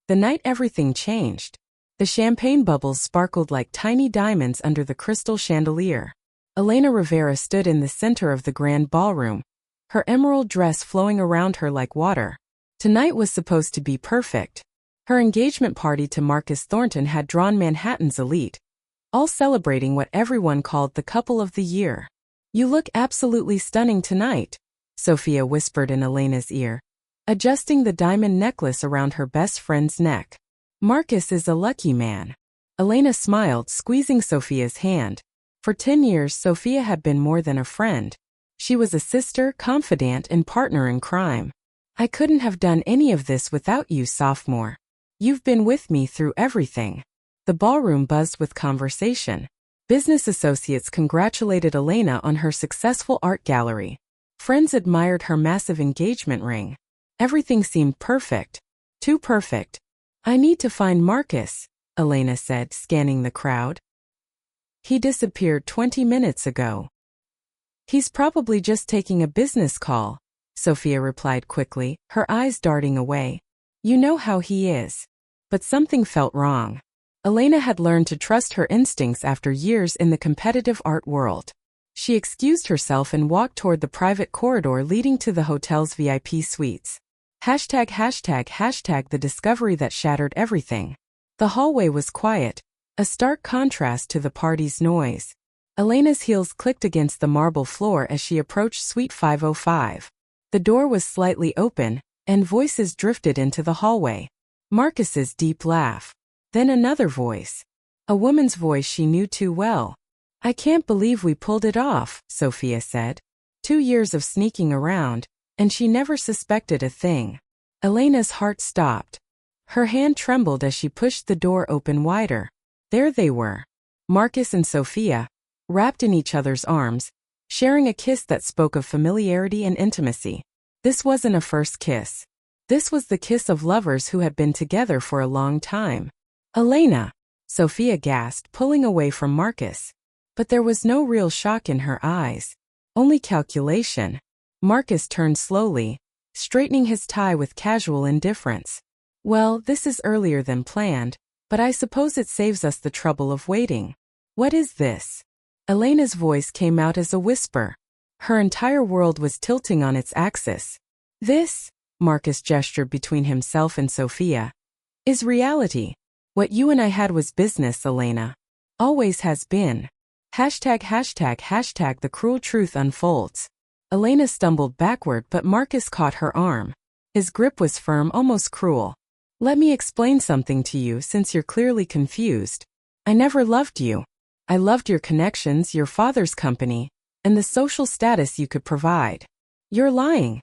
The night everything changed. The champagne bubbles sparkled like tiny diamonds under the crystal chandelier. Elena Rivera stood in the center of the grand ballroom, her emerald dress flowing around her like water. Tonight was supposed to be perfect. Her engagement party to Marcus Thornton had drawn Manhattan's elite, all celebrating what everyone called the couple of the year. "You look absolutely stunning tonight," Sophia whispered in Elena's ear, adjusting the diamond necklace around her best friend's neck. "Marcus is a lucky man." Elena smiled, squeezing Sophia's hand. For 10 years, Sophia had been more than a friend. She was a sister, confidant, and partner in crime. "I couldn't have done any of this without you, sophomore. You've been with me through everything." The ballroom buzzed with conversation. Business associates congratulated Elena on her successful art gallery. Friends admired her massive engagement ring. Everything seemed perfect. Too perfect. "I need to find Marcus," Elena said, scanning the crowd. "He disappeared 20 minutes ago." "He's probably just taking a business call," Sophia replied quickly, her eyes darting away. "You know how he is." But something felt wrong. Elena had learned to trust her instincts after years in the competitive art world. She excused herself and walked toward the private corridor leading to the hotel's VIP suites. #####, the discovery that shattered everything. The hallway was quiet, a stark contrast to the party's noise. Elena's heels clicked against the marble floor as she approached Suite 505. The door was slightly open, and voices drifted into the hallway. Marcus's deep laugh. Then another voice. A woman's voice she knew too well. "I can't believe we pulled it off," Sophia said. 2 years of sneaking around, and she never suspected a thing. Elena's heart stopped. Her hand trembled as she pushed the door open wider. There they were. Marcus and Sophia, wrapped in each other's arms, sharing a kiss that spoke of familiarity and intimacy. This wasn't a first kiss. This was the kiss of lovers who had been together for a long time. "Elena!" Sophia gasped, pulling away from Marcus. But there was no real shock in her eyes. Only calculation. Marcus turned slowly, straightening his tie with casual indifference. "Well, this is earlier than planned, but I suppose it saves us the trouble of waiting. What is this?" Elena's voice came out as a whisper. Her entire world was tilting on its axis. "This," Marcus gestured between himself and Sophia, "is reality. What you and I had was business, Elena. Always has been. ####, the cruel truth unfolds." Elena stumbled backward, but Marcus caught her arm. His grip was firm, almost cruel. "Let me explain something to you since you're clearly confused. I never loved you. I loved your connections, your father's company, and the social status you could provide." "You're lying,"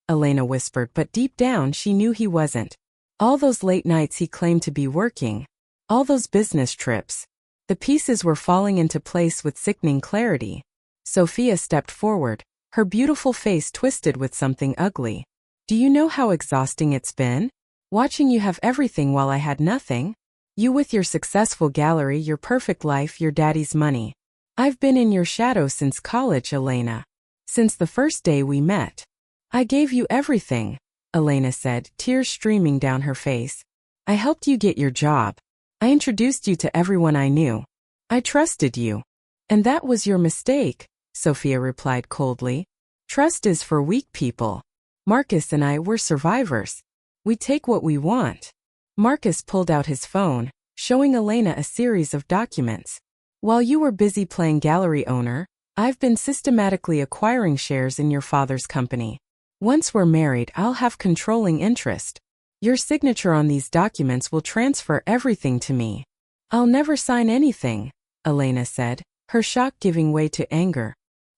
Elena whispered, but deep down she knew he wasn't. All those late nights he claimed to be working. All those business trips. The pieces were falling into place with sickening clarity. Sophia stepped forward, her beautiful face twisted with something ugly. "Do you know how exhausting it's been? Watching you have everything while I had nothing? You with your successful gallery, your perfect life, your daddy's money. I've been in your shadow since college, Elena. Since the first day we met. I gave you everything," Elena said, tears streaming down her face. "I helped you get your job. I introduced you to everyone I knew. I trusted you. And that was your mistake," Sophia replied coldly. "Trust is for weak people. Marcus and I, we're survivors. We take what we want." Marcus pulled out his phone, showing Elena a series of documents. "While you were busy playing gallery owner, I've been systematically acquiring shares in your father's company. Once we're married, I'll have controlling interest. Your signature on these documents will transfer everything to me." "I'll never sign anything," Elena said, her shock giving way to anger.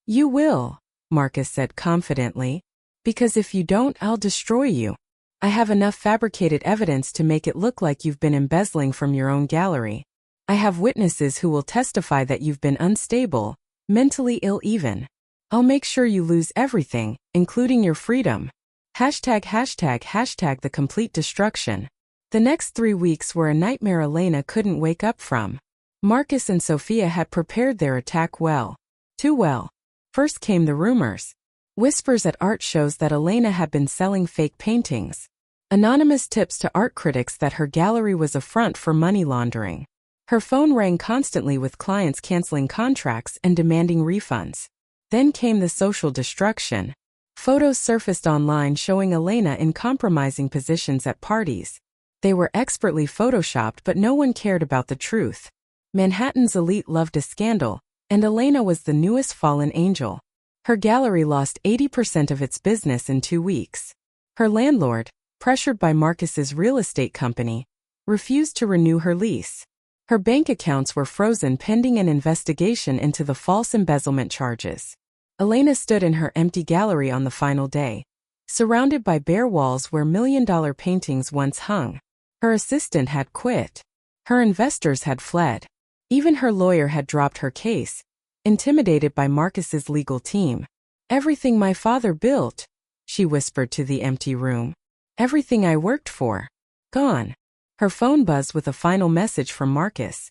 "You will," Marcus said confidently. "Because if you don't, I'll destroy you. I have enough fabricated evidence to make it look like you've been embezzling from your own gallery. I have witnesses who will testify that you've been unstable, mentally ill even. I'll make sure you lose everything, including your freedom. ####, the complete destruction." The next 3 weeks were a nightmare Elena couldn't wake up from. Marcus and Sophia had prepared their attack well. Too well. First came the rumors. Whispers at art shows that Elena had been selling fake paintings. Anonymous tips to art critics that her gallery was a front for money laundering. Her phone rang constantly with clients canceling contracts and demanding refunds. Then came the social destruction. Photos surfaced online showing Elena in compromising positions at parties. They were expertly photoshopped, but no one cared about the truth. Manhattan's elite loved a scandal, and Elena was the newest fallen angel. Her gallery lost 80% of its business in 2 weeks. Her landlord, pressured by Marcus's real estate company, refused to renew her lease. Her bank accounts were frozen pending an investigation into the false embezzlement charges. Elena stood in her empty gallery on the final day, surrounded by bare walls where million-dollar paintings once hung. Her assistant had quit. Her investors had fled. Even her lawyer had dropped her case, intimidated by Marcus's legal team. "Everything my father built," she whispered to the empty room. "Everything I worked for. Gone." Her phone buzzed with a final message from Marcus.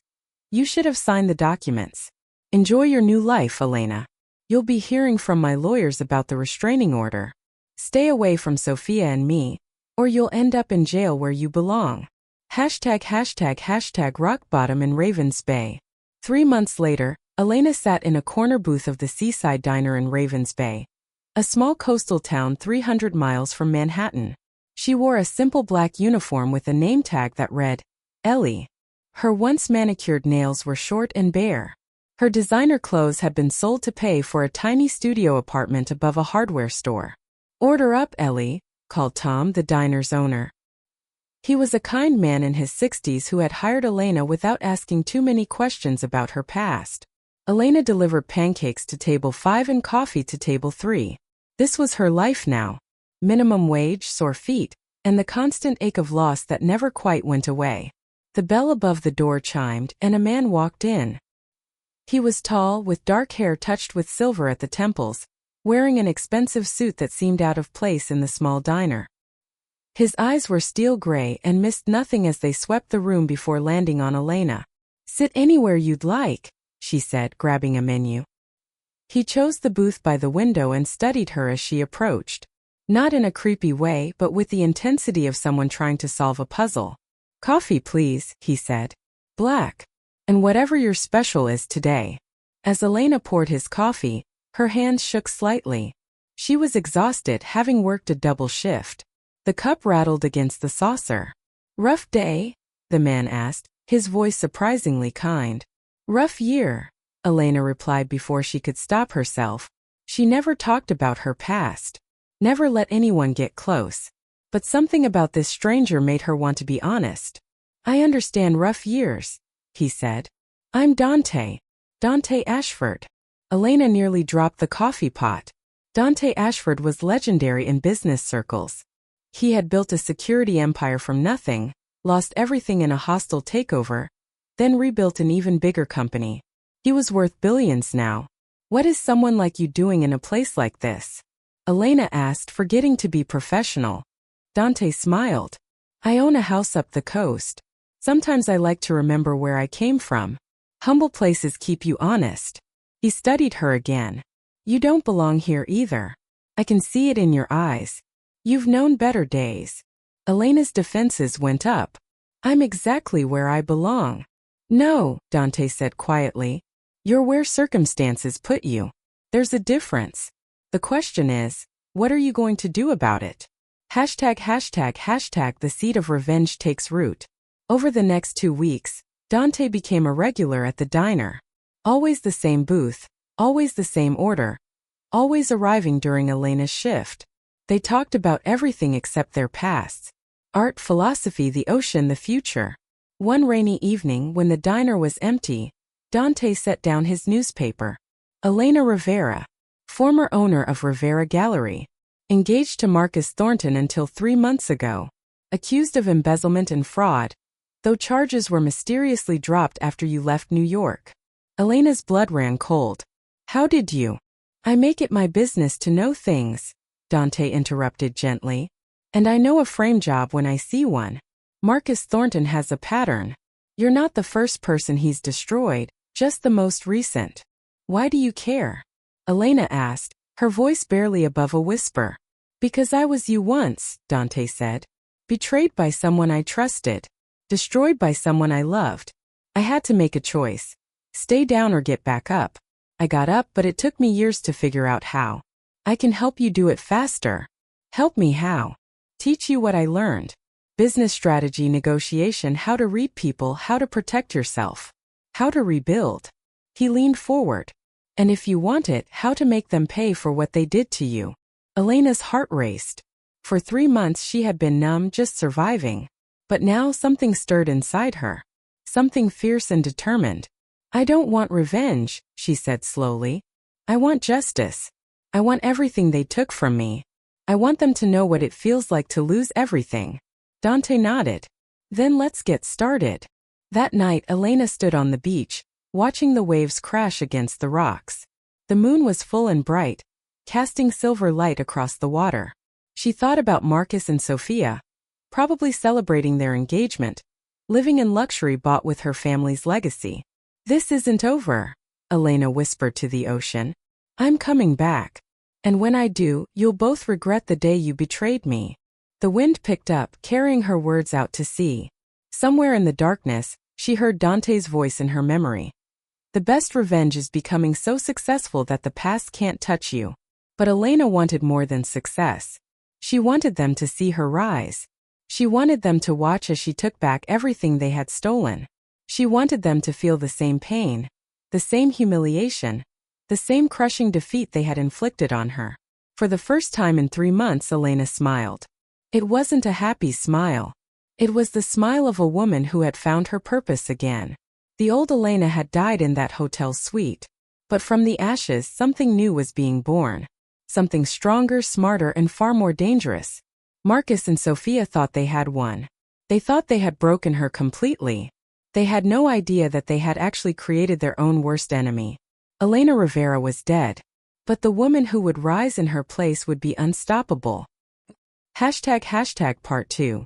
"You should have signed the documents. Enjoy your new life, Elena. You'll be hearing from my lawyers about the restraining order. Stay away from Sophia and me, or you'll end up in jail where you belong. ##### rock bottom in Ravens Bay." 3 months later, Elena sat in a corner booth of the Seaside Diner in Ravens Bay, a small coastal town 300 miles from Manhattan. She wore a simple black uniform with a name tag that read, Ellie. Her once manicured nails were short and bare. Her designer clothes had been sold to pay for a tiny studio apartment above a hardware store. "Order up, Ellie," called Tom, the diner's owner. He was a kind man in his 60s who had hired Elena without asking too many questions about her past. Elena delivered pancakes to table 5 and coffee to table 3. This was her life now. Minimum wage, sore feet, and the constant ache of loss that never quite went away. The bell above the door chimed, and a man walked in. He was tall, with dark hair touched with silver at the temples, wearing an expensive suit that seemed out of place in the small diner. His eyes were steel gray and missed nothing as they swept the room before landing on Elena. "Sit anywhere you'd like," she said, grabbing a menu. He chose the booth by the window and studied her as she approached. Not in a creepy way, but with the intensity of someone trying to solve a puzzle. "Coffee, please," he said. "Black. And whatever your special is today." As Elena poured his coffee, her hands shook slightly. She was exhausted, having worked a double shift. The cup rattled against the saucer. "Rough day?" the man asked, his voice surprisingly kind. "Rough year," Elena replied before she could stop herself. She never talked about her past. Never let anyone get close. But something about this stranger made her want to be honest. "I understand rough years," he said. "I'm Dante Ashford." Elena nearly dropped the coffee pot. Dante Ashford was legendary in business circles. He had built a security empire from nothing, lost everything in a hostile takeover, then rebuilt an even bigger company. He was worth billions now. "What is someone like you doing in a place like this?" Elena asked, forgetting to be professional. Dante smiled. "I own a house up the coast. Sometimes I like to remember where I came from. Humble places keep you honest." He studied her again. "You don't belong here either. I can see it in your eyes. You've known better days." Elena's defenses went up. "I'm exactly where I belong." "No," Dante said quietly. "You're where circumstances put you. There's a difference. The question is, what are you going to do about it?" #### The seed of revenge takes root. Over the next 2 weeks, Dante became a regular at the diner. Always the same booth, always the same order, always arriving during Elena's shift. They talked about everything except their pasts. Art, philosophy, the ocean, the future. One rainy evening when the diner was empty, Dante set down his newspaper. Elena Rivera, former owner of Rivera Gallery, engaged to Marcus Thornton until 3 months ago, accused of embezzlement and fraud, though charges were mysteriously dropped after you left New York. Elena's blood ran cold. "How did you?" "I make it my business to know things," Dante interrupted gently. "And I know a frame job when I see one. Marcus Thornton has a pattern. You're not the first person he's destroyed, just the most recent." "Why do you care?" Elena asked, her voice barely above a whisper. "Because I was you once," Dante said. Betrayed by someone I trusted. Destroyed by someone I loved. I had to make a choice. Stay down or get back up. I got up, but it took me years to figure out how. I can help you do it faster. Help me how? Teach you what I learned. Business strategy, negotiation, how to read people, how to protect yourself. How to rebuild. He leaned forward. And if you want it, how to make them pay for what they did to you. Elena's heart raced. For 3 months she had been numb, just surviving. But now something stirred inside her. Something fierce and determined. I don't want revenge, she said slowly. I want justice. I want everything they took from me. I want them to know what it feels like to lose everything. Dante nodded. Then let's get started. That night Elena stood on the beach, watching the waves crash against the rocks. The moon was full and bright, casting silver light across the water. She thought about Marcus and Sophia, probably celebrating their engagement, living in luxury bought with her family's legacy. This isn't over, Elena whispered to the ocean. I'm coming back. And when I do, you'll both regret the day you betrayed me. The wind picked up, carrying her words out to sea. Somewhere in the darkness, she heard Dante's voice in her memory. The best revenge is becoming so successful that the past can't touch you. But Elena wanted more than success. She wanted them to see her rise. She wanted them to watch as she took back everything they had stolen. She wanted them to feel the same pain, the same humiliation, the same crushing defeat they had inflicted on her. For the first time in 3 months, Elena smiled. It wasn't a happy smile. It was the smile of a woman who had found her purpose again. The old Elena had died in that hotel suite. But from the ashes, something new was being born. Something stronger, smarter, and far more dangerous. Marcus and Sophia thought they had won. They thought they had broken her completely. They had no idea that they had actually created their own worst enemy. Elena Rivera was dead. But the woman who would rise in her place would be unstoppable. ## Part 2.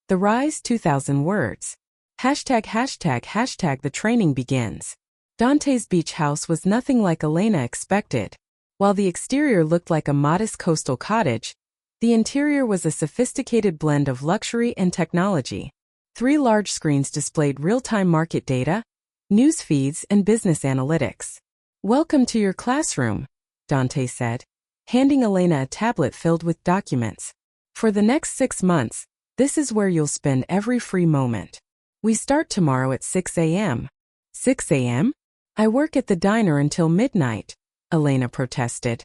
The Rise 2000 words. ## The training begins. Dante's beach house was nothing like Elena expected. While the exterior looked like a modest coastal cottage, the interior was a sophisticated blend of luxury and technology. 3 large screens displayed real-time market data, news feeds, and business analytics. Welcome to your classroom, Dante said, handing Elena a tablet filled with documents. For the next 6 months, this is where you'll spend every free moment. We start tomorrow at 6 a.m. 6 a.m.? I work at the diner until midnight, Elena protested.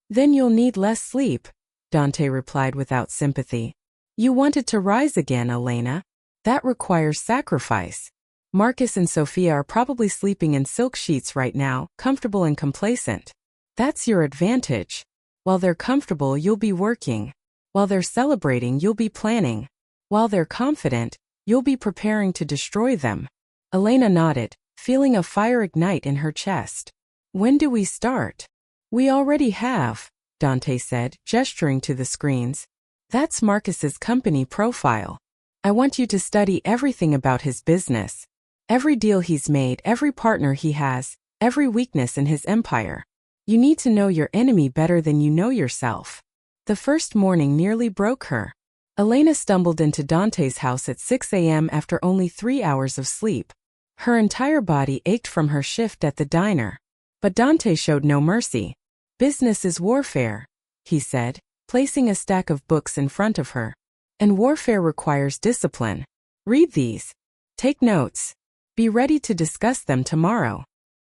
Then you'll need less sleep, Dante replied without sympathy. You wanted to rise again, Elena. That requires sacrifice. Marcus and Sophia are probably sleeping in silk sheets right now, comfortable and complacent. That's your advantage. While they're comfortable, you'll be working. While they're celebrating, you'll be planning. While they're confident, you'll be preparing to destroy them. Elena nodded, feeling a fire ignite in her chest. When do we start? We already have, Dante said, gesturing to the screens. That's Marcus's company profile. I want you to study everything about his business. Every deal he's made, every partner he has, every weakness in his empire. You need to know your enemy better than you know yourself. The first morning nearly broke her. Elena stumbled into Dante's house at 6 a.m. after only 3 hours of sleep. Her entire body ached from her shift at the diner. But Dante showed no mercy. Business is warfare, he said, placing a stack of books in front of her. And warfare requires discipline. Read these. Take notes. Be ready to discuss them tomorrow.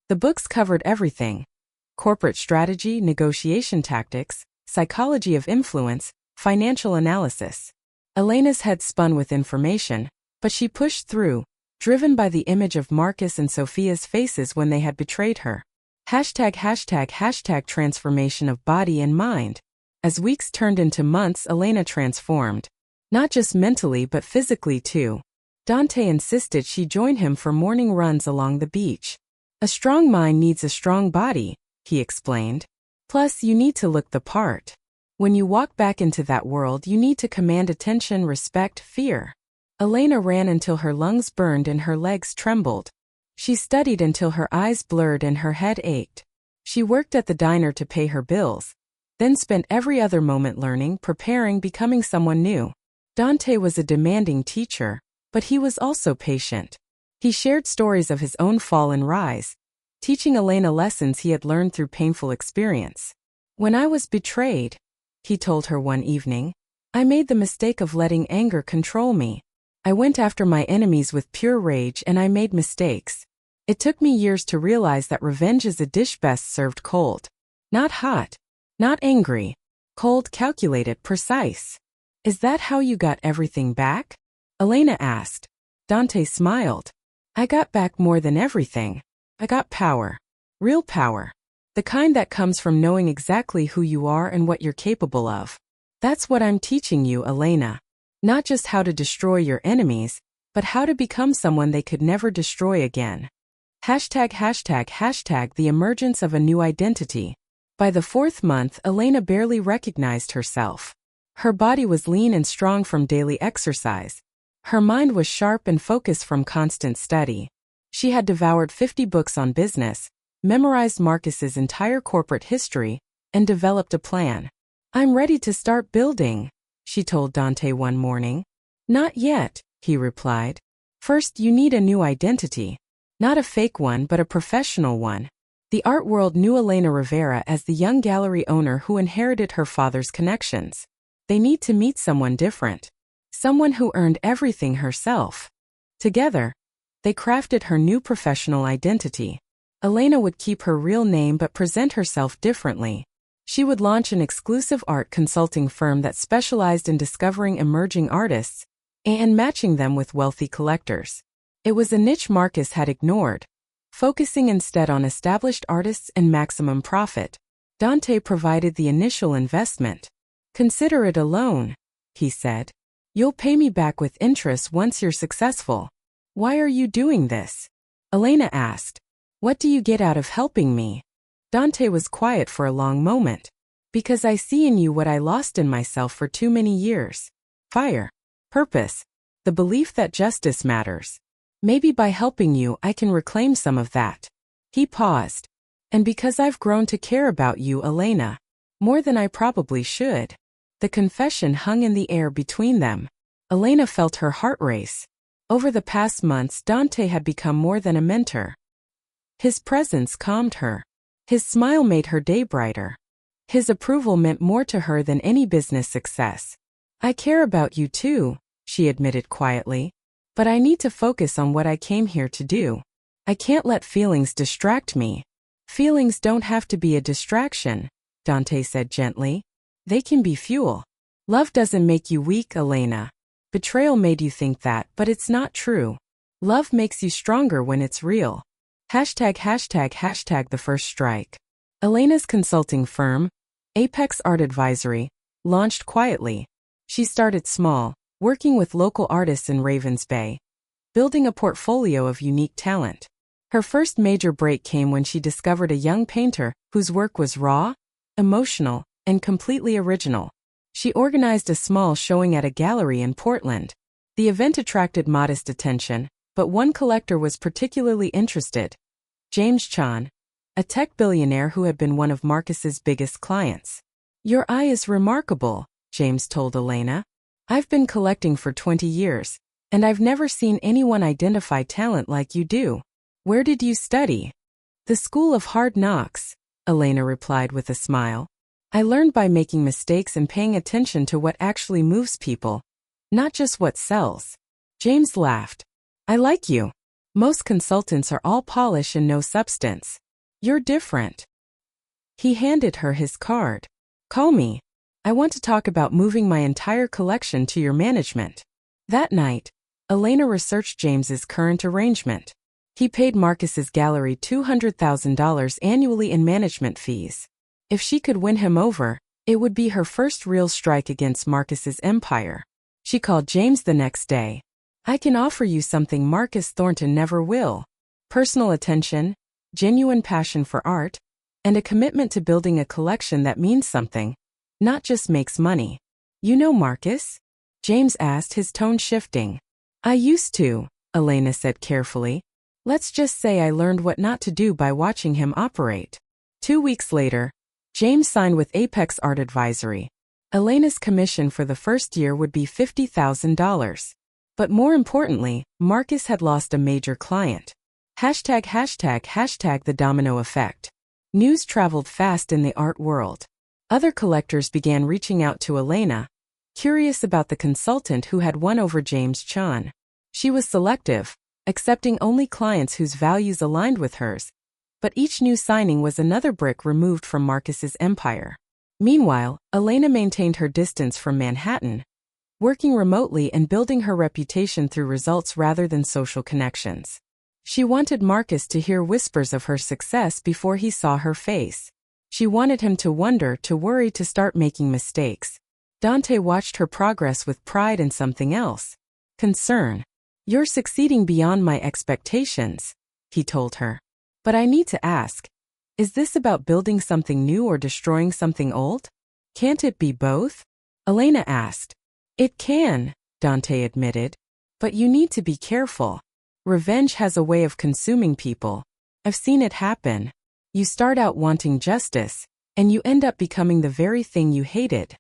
The books covered everything. Corporate strategy, negotiation tactics, psychology of influence, financial analysis. Elena's head spun with information, but she pushed through, driven by the image of Marcus and Sophia's faces when they had betrayed her. ## Transformation of body and mind. As weeks turned into months, Elena transformed. Not just mentally but physically too. Dante insisted she join him for morning runs along the beach. A strong mind needs a strong body, he explained. Plus, you need to look the part. When you walk back into that world, you need to command attention, respect, fear. Elena ran until her lungs burned and her legs trembled. She studied until her eyes blurred and her head ached. She worked at the diner to pay her bills, then spent every other moment learning, preparing, becoming someone new. Dante was a demanding teacher, but he was also patient. He shared stories of his own fall and rise, teaching Elena lessons he had learned through painful experience. When I was betrayed, he told her one evening, I made the mistake of letting anger control me. I went after my enemies with pure rage and I made mistakes. It took me years to realize that revenge is a dish best served cold. Not hot, not angry. Cold, calculated, precise. Is that how you got everything back? Elena asked. Dante smiled. I got back more than everything. I got power. Real power. The kind that comes from knowing exactly who you are and what you're capable of. That's what I'm teaching you, Elena. Not just how to destroy your enemies, but how to become someone they could never destroy again. ####, the emergence of a new identity. By the 4th month, Elena barely recognized herself. Her body was lean and strong from daily exercise. Her mind was sharp and focused from constant study. She had devoured 50 books on business, memorized Marcus's entire corporate history, and developed a plan. I'm ready to start building, she told Dante one morning. Not yet, he replied. First, you need a new identity. Not a fake one, but a professional one. The art world knew Elena Rivera as the young gallery owner who inherited her father's connections. They need to meet someone different. Someone who earned everything herself. Together, they crafted her new professional identity. Elena would keep her real name but present herself differently. She would launch an exclusive art consulting firm that specialized in discovering emerging artists and matching them with wealthy collectors. It was a niche Marcus had ignored, focusing instead on established artists and maximum profit. Dante provided the initial investment. Consider it a loan, he said. You'll pay me back with interest once you're successful. Why are you doing this? Elena asked. What do you get out of helping me? Dante was quiet for a long moment. Because I see in you what I lost in myself for too many years. Fire. Purpose. The belief that justice matters. Maybe by helping you I can reclaim some of that. He paused. And because I've grown to care about you, Elena. More than I probably should. The confession hung in the air between them. Elena felt her heart race. Over the past months, Dante had become more than a mentor. His presence calmed her. His smile made her day brighter. His approval meant more to her than any business success. I care about you too, she admitted quietly. But I need to focus on what I came here to do. I can't let feelings distract me. Feelings don't have to be a distraction, Dante said gently. They can be fuel. Love doesn't make you weak, Elena. Betrayal made you think that, but it's not true. Love makes you stronger when it's real. #### The First Strike. Elena's consulting firm, Apex Art Advisory, launched quietly. She started small, working with local artists in Ravens Bay, building a portfolio of unique talent. Her first major break came when she discovered a young painter whose work was raw, emotional, and completely original. She organized a small showing at a gallery in Portland. The event attracted modest attention, but one collector was particularly interested. James Chan, a tech billionaire who had been one of Marcus's biggest clients. Your eye is remarkable, James told Elena. I've been collecting for 20 years, and I've never seen anyone identify talent like you do. Where did you study? The School of Hard Knocks, Elena replied with a smile. I learned by making mistakes and paying attention to what actually moves people, not just what sells. James laughed. I like you. Most consultants are all polish and no substance. You're different. He handed her his card. Call me. I want to talk about moving my entire collection to your management. That night, Elena researched James's current arrangement. He paid Marcus's gallery $200,000 annually in management fees. If she could win him over, it would be her first real strike against Marcus's empire. She called James the next day. I can offer you something Marcus Thornton never will. Personal attention, genuine passion for art, and a commitment to building a collection that means something, not just makes money. You know Marcus? James asked, his tone shifting. I used to, Elena said carefully. Let's just say I learned what not to do by watching him operate. 2 weeks later, James signed with Apex Art Advisory. Elena's commission for the first year would be $50,000. But more importantly, Marcus had lost a major client. ##### the domino effect. News traveled fast in the art world. Other collectors began reaching out to Elena, curious about the consultant who had won over James Chan. She was selective, accepting only clients whose values aligned with hers, but each new signing was another brick removed from Marcus's empire. Meanwhile, Elena maintained her distance from Manhattan, working remotely and building her reputation through results rather than social connections. She wanted Marcus to hear whispers of her success before he saw her face. She wanted him to wonder, to worry, to start making mistakes. Dante watched her progress with pride and something else. Concern. "You're succeeding beyond my expectations," he told her. "But I need to ask, is this about building something new or destroying something old? Can't it be both?" Elena asked. "It can," Dante admitted. "But you need to be careful. Revenge has a way of consuming people. I've seen it happen. You start out wanting justice, and you end up becoming the very thing you hated."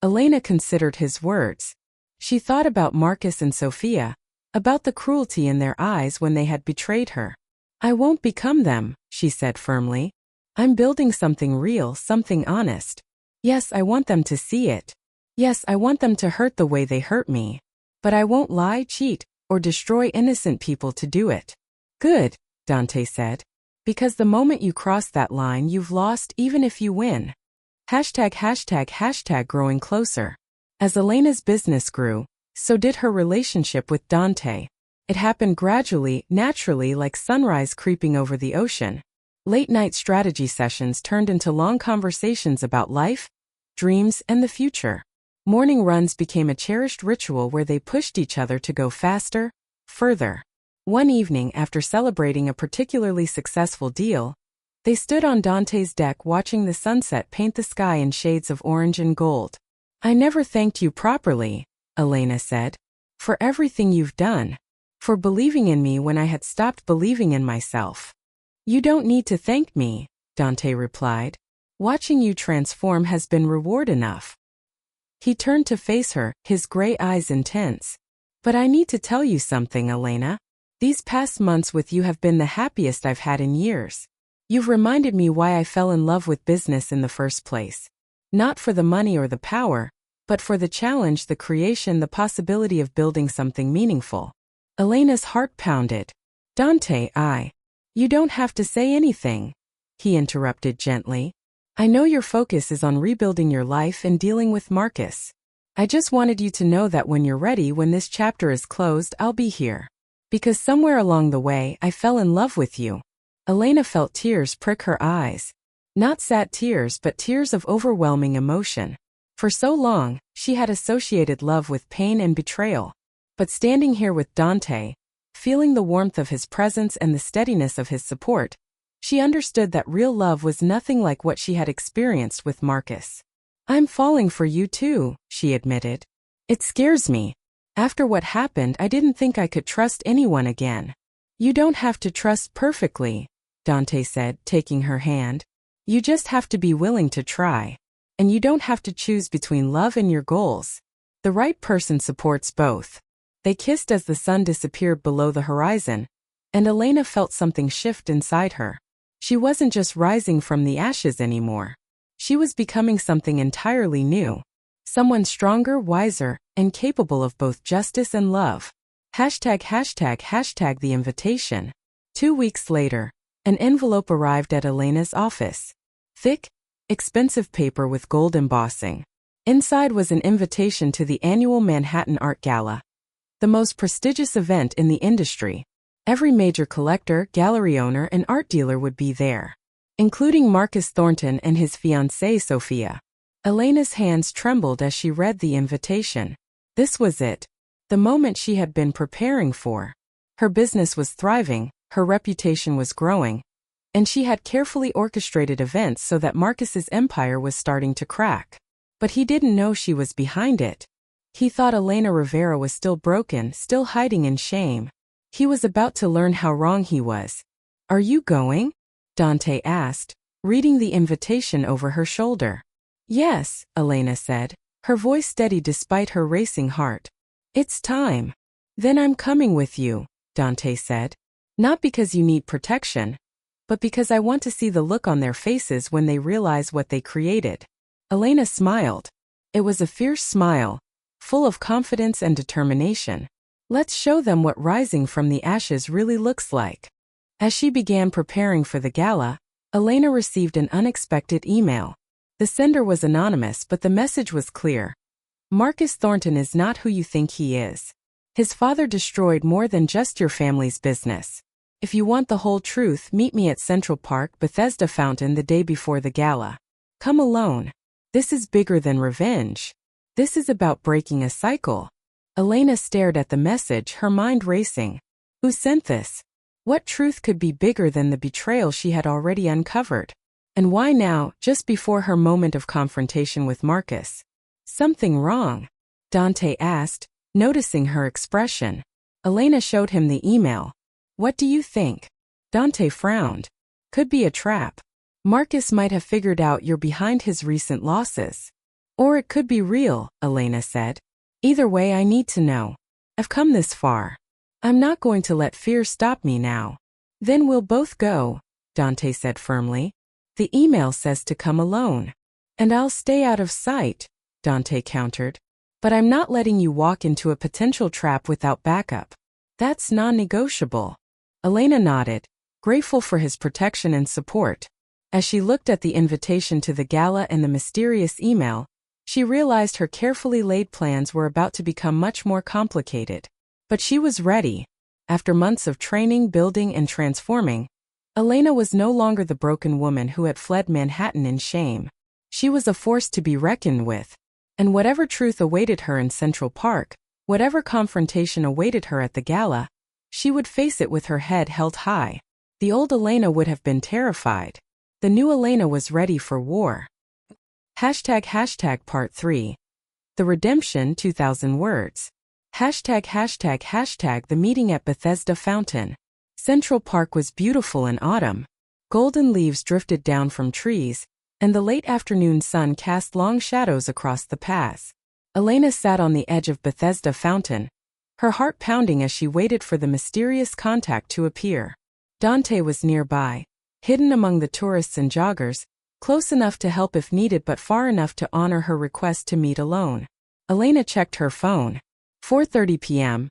Elena considered his words. She thought about Marcus and Sophia, about the cruelty in their eyes when they had betrayed her. "I won't become them," she said firmly. "I'm building something real, something honest. Yes, I want them to see it. Yes, I want them to hurt the way they hurt me. But I won't lie, cheat, or destroy innocent people to do it." "Good," Dante said. "Because the moment you cross that line, you've lost even if you win." #### growing closer. As Elena's business grew, so did her relationship with Dante. It happened gradually, naturally, like sunrise creeping over the ocean. Late-night strategy sessions turned into long conversations about life, dreams, and the future. Morning runs became a cherished ritual where they pushed each other to go faster, further. One evening, after celebrating a particularly successful deal, they stood on Dante's deck watching the sunset paint the sky in shades of orange and gold. "I never thanked you properly," Elena said, "for everything you've done. For believing in me when I had stopped believing in myself." "You don't need to thank me," Dante replied. "Watching you transform has been reward enough." He turned to face her, his gray eyes intense. "But I need to tell you something, Elena. These past months with you have been the happiest I've had in years. You've reminded me why I fell in love with business in the first place. Not for the money or the power, but for the challenge, the creation, the possibility of building something meaningful." Elena's heart pounded. "Dante, You don't have to say anything," he interrupted gently. "I know your focus is on rebuilding your life and dealing with Marcus. I just wanted you to know that when you're ready, when this chapter is closed, I'll be here. Because somewhere along the way, I fell in love with you." Elena felt tears prick her eyes. Not sad tears, but tears of overwhelming emotion. For so long, she had associated love with pain and betrayal. But standing here with Dante, feeling the warmth of his presence and the steadiness of his support, she understood that real love was nothing like what she had experienced with Marcus. "I'm falling for you too," she admitted. "It scares me. After what happened, I didn't think I could trust anyone again." "You don't have to trust perfectly," Dante said, taking her hand. "You just have to be willing to try. And you don't have to choose between love and your goals. The right person supports both." They kissed as the sun disappeared below the horizon, and Elena felt something shift inside her. She wasn't just rising from the ashes anymore. She was becoming something entirely new. Someone stronger, wiser, and capable of both justice and love. #### the invitation. 2 weeks later, an envelope arrived at Elena's office. Thick, expensive paper with gold embossing. Inside was an invitation to the annual Manhattan Art Gala, the most prestigious event in the industry. Every major collector, gallery owner, and art dealer would be there, including Marcus Thornton and his fiancée Sophia. Elena's hands trembled as she read the invitation. This was it, the moment she had been preparing for. Her business was thriving, her reputation was growing, and she had carefully orchestrated events so that Marcus's empire was starting to crack. But he didn't know she was behind it. He thought Elena Rivera was still broken, still hiding in shame. He was about to learn how wrong he was. "Are you going?" Dante asked, reading the invitation over her shoulder. "Yes," Elena said. her voice steady despite her racing heart. It's time. Then I'm coming with you, Dante said. Not because you need protection, but because I want to see the look on their faces when they realize what they created. Elena smiled. It was a fierce smile, full of confidence and determination. Let's show them what rising from the ashes really looks like. As she began preparing for the gala, Elena received an unexpected email. The sender was anonymous, but the message was clear. Marcus Thornton is not who you think he is. His father destroyed more than just your family's business. If you want the whole truth, meet me at Central Park, Bethesda Fountain the day before the gala. Come alone. This is bigger than revenge. This is about breaking a cycle. Elena stared at the message, her mind racing. Who sent this? What truth could be bigger than the betrayal she had already uncovered? And why now, just before her moment of confrontation with Marcus? Something wrong? Dante asked, noticing her expression. Elena showed him the email. What do you think? Dante frowned. Could be a trap. Marcus might have figured out you're behind his recent losses. Or it could be real, Elena said. Either way, I need to know. I've come this far. I'm not going to let fear stop me now. Then we'll both go, Dante said firmly. The email says to come alone. And I'll stay out of sight, Dante countered. But I'm not letting you walk into a potential trap without backup. That's non-negotiable. Elena nodded, grateful for his protection and support. As she looked at the invitation to the gala and the mysterious email, she realized her carefully laid plans were about to become much more complicated. But she was ready. After months of training, building, and transforming, Elena was no longer the broken woman who had fled Manhattan in shame. She was a force to be reckoned with. And whatever truth awaited her in Central Park, whatever confrontation awaited her at the gala, she would face it with her head held high. The old Elena would have been terrified. The new Elena was ready for war. ## Part 3. The Redemption 2000 words. ## The meeting at Bethesda Fountain. Central Park was beautiful in autumn. Golden leaves drifted down from trees, and the late afternoon sun cast long shadows across the paths. Elena sat on the edge of Bethesda Fountain, her heart pounding as she waited for the mysterious contact to appear. Dante was nearby, hidden among the tourists and joggers, close enough to help if needed but far enough to honor her request to meet alone. Elena checked her phone. 4:30 p.m.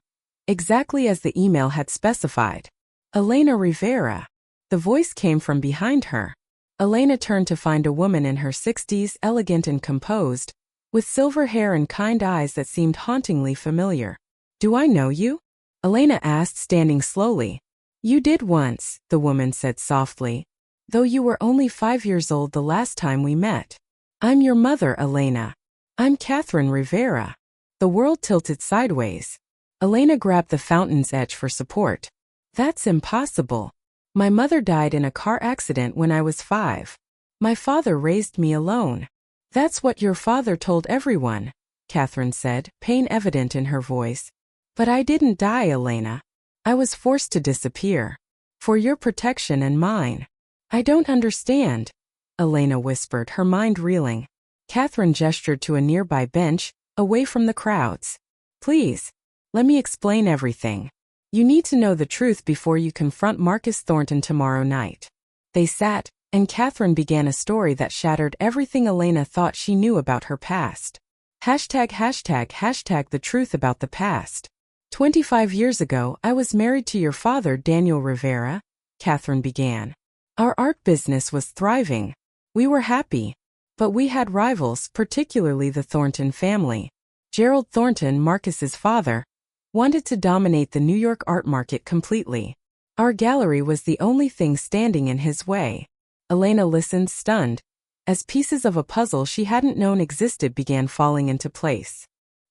Exactly as the email had specified. Elena Rivera. The voice came from behind her. Elena turned to find a woman in her 60s, elegant and composed, with silver hair and kind eyes that seemed hauntingly familiar. Do I know you? Elena asked, standing slowly. You did once, the woman said softly, though you were only 5 years old the last time we met. I'm your mother, Elena. I'm Catherine Rivera. The world tilted sideways. Elena grabbed the fountain's edge for support. That's impossible. My mother died in a car accident when I was 5. My father raised me alone. That's what your father told everyone, Catherine said, pain evident in her voice. But I didn't die, Elena. I was forced to disappear. For your protection and mine. I don't understand, Elena whispered, her mind reeling. Catherine gestured to a nearby bench, away from the crowds. Please, let me explain everything. You need to know the truth before you confront Marcus Thornton tomorrow night. They sat, and Catherine began a story that shattered everything Elena thought she knew about her past. ## The truth about the past. 25 years ago, I was married to your father, Daniel Rivera, Catherine began. Our art business was thriving. We were happy. But we had rivals, particularly the Thornton family. Gerald Thornton, Marcus's father, wanted to dominate the New York art market completely. Our gallery was the only thing standing in his way. Elena listened, stunned, as pieces of a puzzle she hadn't known existed began falling into place.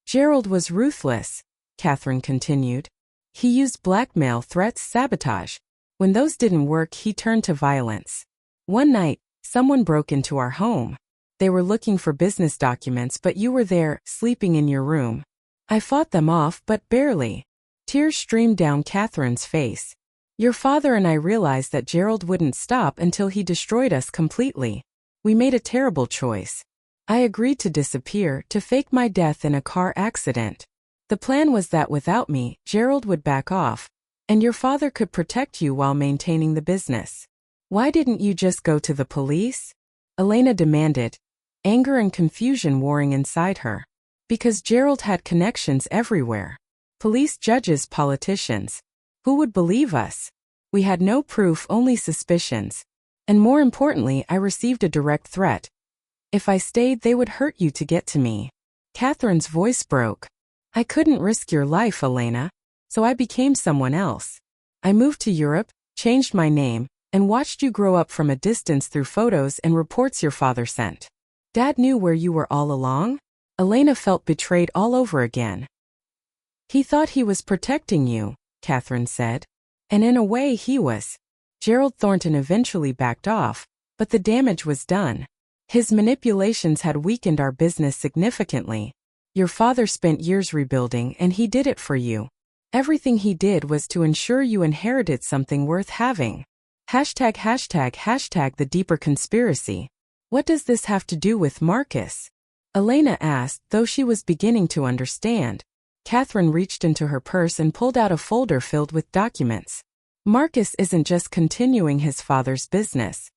Gerald was ruthless, Catherine continued. He used blackmail, threats, sabotage. When those didn't work, he turned to violence. One night, someone broke into our home. They were looking for business documents, but you were there, sleeping in your room. I fought them off, but barely. Tears streamed down Catherine's face. Your father and I realized that Gerald wouldn't stop until he destroyed us completely. We made a terrible choice. I agreed to disappear to fake my death in a car accident. The plan was that without me, Gerald would back off, and your father could protect you while maintaining the business. Why didn't you just go to the police? Elena demanded, anger and confusion warring inside her. Because Gerald had connections everywhere. Police, judges, politicians. Who would believe us? We had no proof, only suspicions. And more importantly, I received a direct threat. If I stayed, they would hurt you to get to me. Catherine's voice broke. I couldn't risk your life, Elena, so I became someone else. I moved to Europe, changed my name, and watched you grow up from a distance through photos and reports your father sent. Dad knew where you were all along? Elena felt betrayed all over again. He thought he was protecting you, Catherine said. And in a way he was. Gerald Thornton eventually backed off, but the damage was done. His manipulations had weakened our business significantly. Your father spent years rebuilding and he did it for you. Everything he did was to ensure you inherited something worth having. ### the deeper conspiracy. What does this have to do with Marcus? Elena asked, though she was beginning to understand. Catherine reached into her purse and pulled out a folder filled with documents. Marcus isn't just continuing his father's business.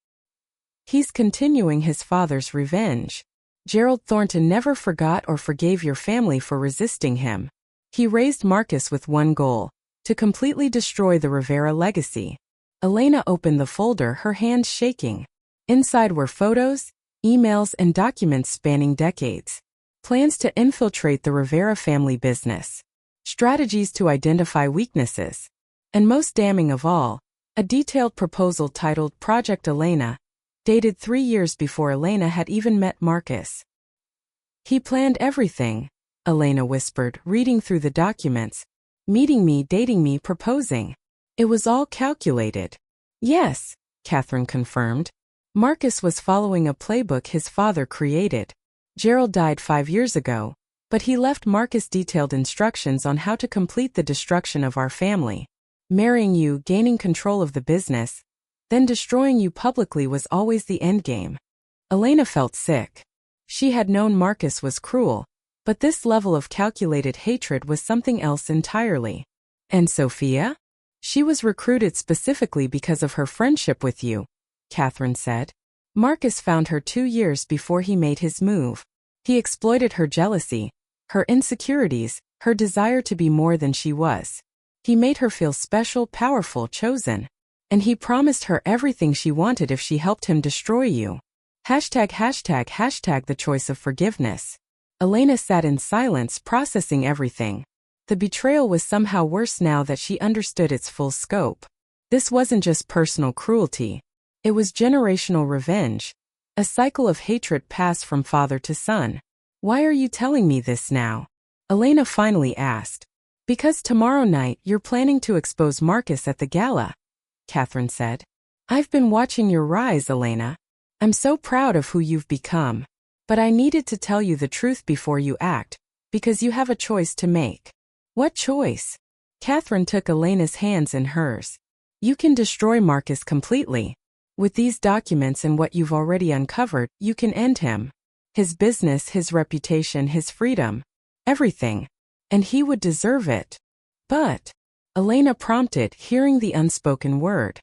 He's continuing his father's revenge. Gerald Thornton never forgot or forgave your family for resisting him. He raised Marcus with one goal, to completely destroy the Rivera legacy. Elena opened the folder, her hands shaking. Inside were photos, emails, and documents spanning decades. Plans to infiltrate the Rivera family business. Strategies to identify weaknesses. And most damning of all, a detailed proposal titled Project Elena, dated 3 years before Elena had even met Marcus. He planned everything, Elena whispered, reading through the documents. Meeting me, dating me, proposing. It was all calculated. Yes, Catherine confirmed. Marcus was following a playbook his father created. Gerald died 5 years ago, but he left Marcus detailed instructions on how to complete the destruction of our family. Marrying you, gaining control of the business, then destroying you publicly was always the endgame. Elena felt sick. She had known Marcus was cruel, but this level of calculated hatred was something else entirely. And Sophia? She was recruited specifically because of her friendship with you, Catherine said. Marcus found her 2 years before he made his move. He exploited her jealousy, her insecurities, her desire to be more than she was. He made her feel special, powerful, chosen. And he promised her everything she wanted if she helped him destroy you. ### the choice of forgiveness. Elena sat in silence, processing everything. The betrayal was somehow worse now that she understood its full scope. This wasn't just personal cruelty. It was generational revenge. A cycle of hatred passed from father to son. Why are you telling me this now? Elena finally asked. Because tomorrow night you're planning to expose Marcus at the gala, Catherine said. I've been watching your rise, Elena. I'm so proud of who you've become. But I needed to tell you the truth before you act, because you have a choice to make. What choice? Catherine took Elena's hands in hers. You can destroy Marcus completely. With these documents and what you've already uncovered, you can end him. His business, his reputation, his freedom. Everything. And he would deserve it. But, Elena prompted, hearing the unspoken word.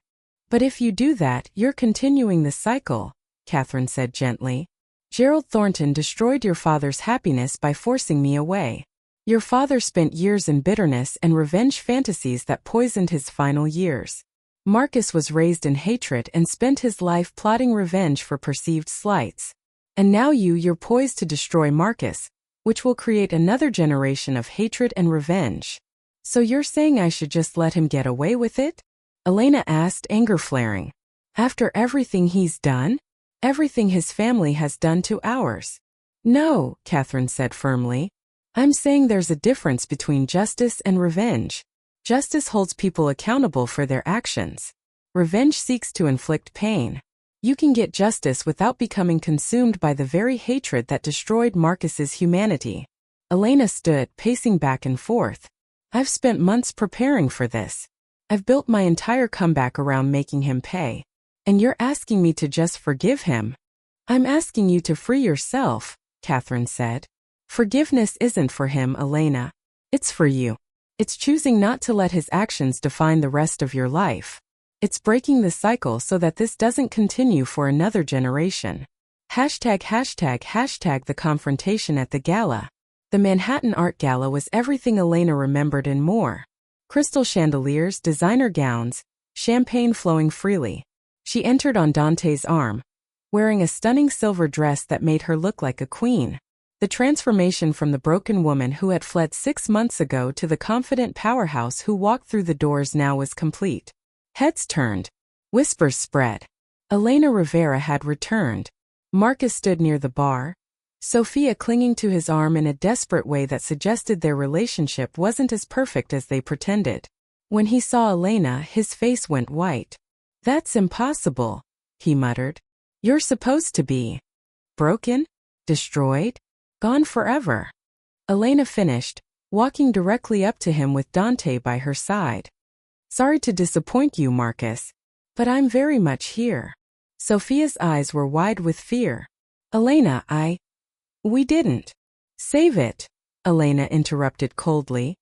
But if you do that, you're continuing the cycle, Catherine said gently. Gerald Thornton destroyed your father's happiness by forcing me away. Your father spent years in bitterness and revenge fantasies that poisoned his final years. Marcus was raised in hatred and spent his life plotting revenge for perceived slights. And now you're poised to destroy Marcus, which will create another generation of hatred and revenge. So you're saying I should just let him get away with it? Elena asked, anger flaring. After everything he's done? Everything his family has done to ours? No, Catherine said firmly. I'm saying there's a difference between justice and revenge. Justice holds people accountable for their actions. Revenge seeks to inflict pain. You can get justice without becoming consumed by the very hatred that destroyed Marcus's humanity. Elena stood, pacing back and forth. I've spent months preparing for this. I've built my entire comeback around making him pay. And you're asking me to just forgive him? I'm asking you to free yourself, Catherine said. Forgiveness isn't for him, Elena. It's for you. It's choosing not to let his actions define the rest of your life. It's breaking the cycle so that this doesn't continue for another generation. ####. The confrontation at the gala. The Manhattan Art Gala was everything Elena remembered and more. Crystal chandeliers, designer gowns, champagne flowing freely. She entered on Dante's arm, wearing a stunning silver dress that made her look like a queen. The transformation from the broken woman who had fled 6 months ago to the confident powerhouse who walked through the doors now was complete. Heads turned. Whispers spread. Elena Rivera had returned. Marcus stood near the bar, Sophia clinging to his arm in a desperate way that suggested their relationship wasn't as perfect as they pretended. When he saw Elena, his face went white. "That's impossible," he muttered. "You're supposed to be broken? Destroyed? Gone forever." Elena finished, walking directly up to him with Dante by her side. "Sorry to disappoint you, Marcus, but I'm very much here." Sophia's eyes were wide with fear. "Elena, we didn't." "Save it," Elena interrupted coldly.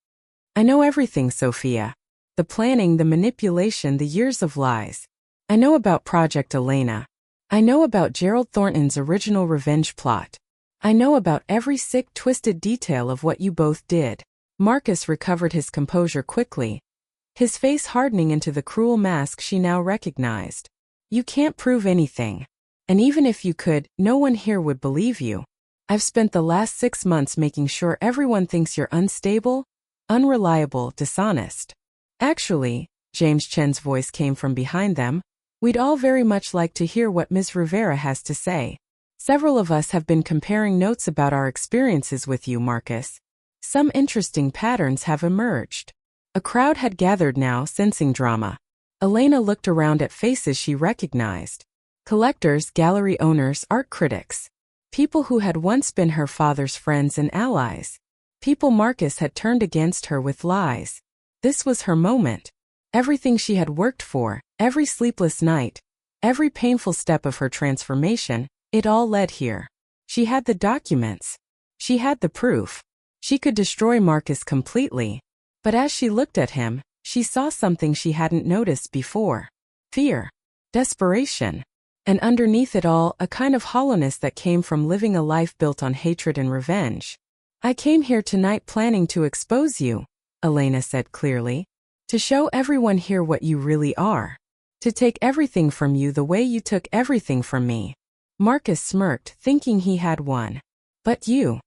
"I know everything, Sophia. The planning, the manipulation, the years of lies. I know about Project Elena. I know about Gerald Thornton's original revenge plot. I know about every sick, twisted detail of what you both did." Marcus recovered his composure quickly, his face hardening into the cruel mask she now recognized. "You can't prove anything. And even if you could, no one here would believe you. I've spent the last 6 months making sure everyone thinks you're unstable, unreliable, dishonest." "Actually," James Chen's voice came from behind them, "we'd all very much like to hear what Ms. Rivera has to say. Several of us have been comparing notes about our experiences with you, Marcus. Some interesting patterns have emerged." A crowd had gathered now, sensing drama. Elena looked around at faces she recognized. Collectors, gallery owners, art critics. People who had once been her father's friends and allies. People Marcus had turned against her with lies. This was her moment. Everything she had worked for, every sleepless night, every painful step of her transformation, it all led here. She had the documents. She had the proof. She could destroy Marcus completely. But as she looked at him, she saw something she hadn't noticed before. Fear. Desperation. And underneath it all, a kind of hollowness that came from living a life built on hatred and revenge. "I came here tonight planning to expose you," Elena said clearly. "To show everyone here what you really are. To take everything from you the way you took everything from me." Marcus smirked, thinking he had won. "But you.